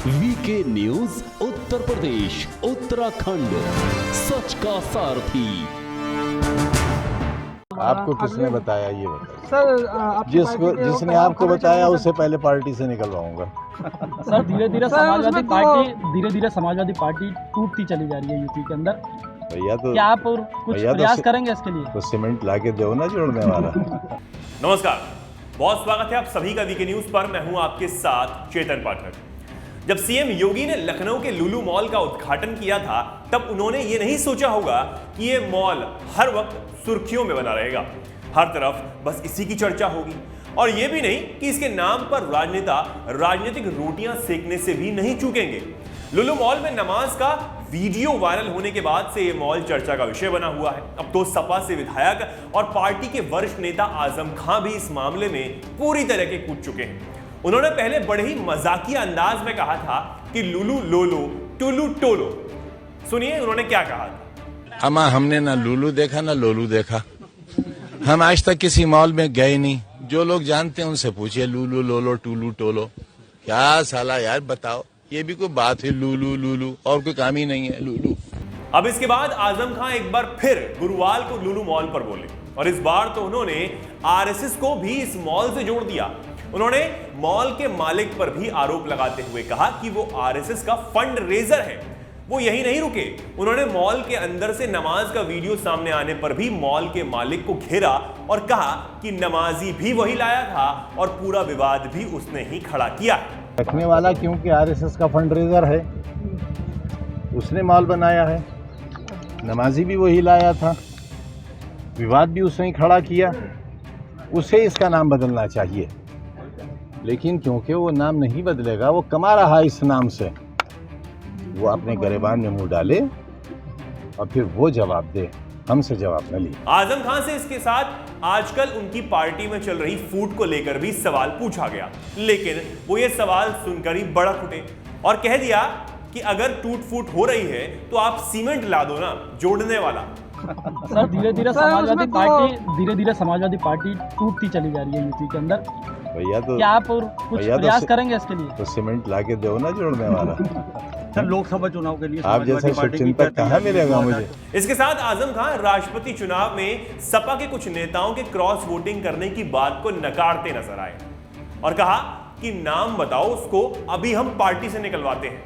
VK news Uttar Pradesh Uttarakhand, सच का सारथी। आपको किसने बताया ये बताइए सर? जिसने आपको बताया उससे पहले पार्टी से निकलवाऊंगा। सर धीरे धीरे समाजवादी पार्टी टूटती चली जा रही है यूपी के अंदर। भैया तो क्या आप और कुछ प्रयास करेंगे इसके लिए? तो सीमेंट लाके दो ना जोड़ने वाला। नमस्कार, बहुत स्वागत है आप सभी का वीके न्यूज पर। मैं हूं आपके साथ चेतन पाठक। जब सीएम योगी ने लखनऊ के लुलु मॉल का उद्घाटन किया था, तब उन्होंने ये नहीं सोचा होगा कि ये मॉल हर वक्त सुर्खियों में बना रहेगा। हर तरफ बस इसी की चर्चा होगी, और ये भी नहीं कि इसके नाम पर राजनेता राजनीतिक रोटियां सेकने से भी नहीं चूकेंगे। लुलु मॉल में नमाज का वीडियो वायरल होने के बाद से ये मॉल चर्चा का विषय बना हुआ है। अब तो सपा से विधायक और पार्टी के वरिष्ठ नेता आजम खां भी इस मामले में पूरी तरह के कूद चुके हैं। उन्होंने पहले बड़े ही मजाकिया अंदाज में कहा था कि लुलु लोलो टुलु टोलो। सुनिए उन्होंने क्या कहा था। अमा हमने ना लुलु देखा ना लोलू देखा, हम आज तक किसी मॉल में गए नहीं। जो लोग जानते हैं उनसे पूछिए लुलु लोलो टुलु टोलो क्या साला यार बताओ, ये भी कोई बात है? लुलु लुलु और कोई काम ही नहीं है लुलु। अब इसके बाद आजम खां एक बार फिर गुरुवार को लुलु मॉल पर बोले, और इस बार तो उन्होंने आरएसएस को भी इस मॉल से जोड़ दिया। उन्होंने मॉल के मालिक पर भी आरोप लगाते हुए कहा कि वो आरएसएस का फंड रेजर है। वो यही नहीं रुके, उन्होंने मॉल के अंदर से नमाज का वीडियो सामने आने पर भी मॉल के मालिक को घेरा और कहा कि नमाजी भी वही लाया था और पूरा विवाद भी उसने ही खड़ा किया। रखने वाला क्योंकि आरएसएस का फंड रेजर है, उसने मॉल बनाया है, नमाजी भी वही लाया था, विवाद भी उसने ही खड़ा किया। उसे इसका नाम बदलना चाहिए, लेकिन क्योंकि वो नाम नहीं बदलेगा, वो कमा रहा है इस नाम से, वो अपने गरेबान में मुंह डाले और फिर वो जवाब दे, हमसे जवाब न लिए। आजम खां से इसके साथ आजकल उनकी पार्टी में चल रही फूट को लेकर भी सवाल पूछा गया, लेकिन वो ये सवाल सुनकर ही भड़क उठे और कह दिया कि अगर टूट फूट हो रही है तो आप सीमेंट ला दो ना जोड़ने वाला। सर धीरे धीरे समाजवादी पार्टी टूटती चली जा रही है यूपी के अंदर। भैया तो क्या आप और कुछ प्रयास करेंगे इसके लिए? तो सीमेंट लाके दो ना जोड़ने वाला। सर लोकसभा चुनाव के लिए आप जैसे शुभचिंतक कहाँ मिलेगा मुझे। इसके साथ आजम खां राष्ट्रपति चुनाव में सपा के कुछ नेताओं के क्रॉस वोटिंग करने की बात को नकारते नजर आए और कहा कि नाम बताओ उसको, अभी हम पार्टी से निकलवाते हैं।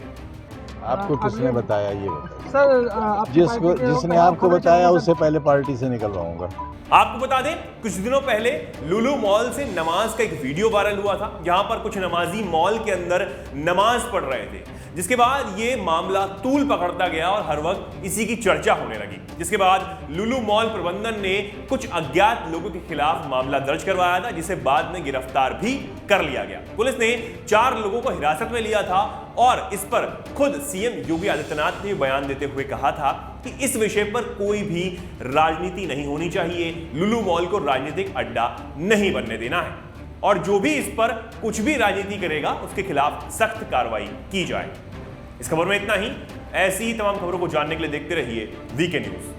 आपको किसने बताया ये बताइए सर? जिसने आपको बताया उससे पहले पार्टी से निकलवाऊंगा। आपको बता दें, कुछ दिनों पहले लुलु मॉल से नमाज का एक वीडियो वायरल हुआ था, जहां पर कुछ नमाजी मॉल के अंदर नमाज पढ़ रहे थे, जिसके बाद ये मामला तूल पकड़ता गया और हर वक्त इसी की चर्चा होने लगी। जिसके बाद लुलु मॉल प्रबंधन ने कुछ अज्ञात लोगों के खिलाफ मामला दर्ज करवाया था, जिसे बाद में गिरफ्तार भी कर लिया गया। पुलिस ने 4 लोगों को हिरासत में लिया था और इस पर खुद सीएम योगी आदित्यनाथ ने बयान देते हुए कहा था कि इस विषय पर कोई भी राजनीति नहीं होनी चाहिए, लुलु मॉल को राजनीतिक अड्डा नहीं बनने देना है, और जो भी इस पर कुछ भी राजनीति करेगा उसके खिलाफ सख्त कार्रवाई की जाए। इस खबर में इतना ही। ऐसी ही तमाम खबरों को जानने के लिए देखते रहिए वीके न्यूज।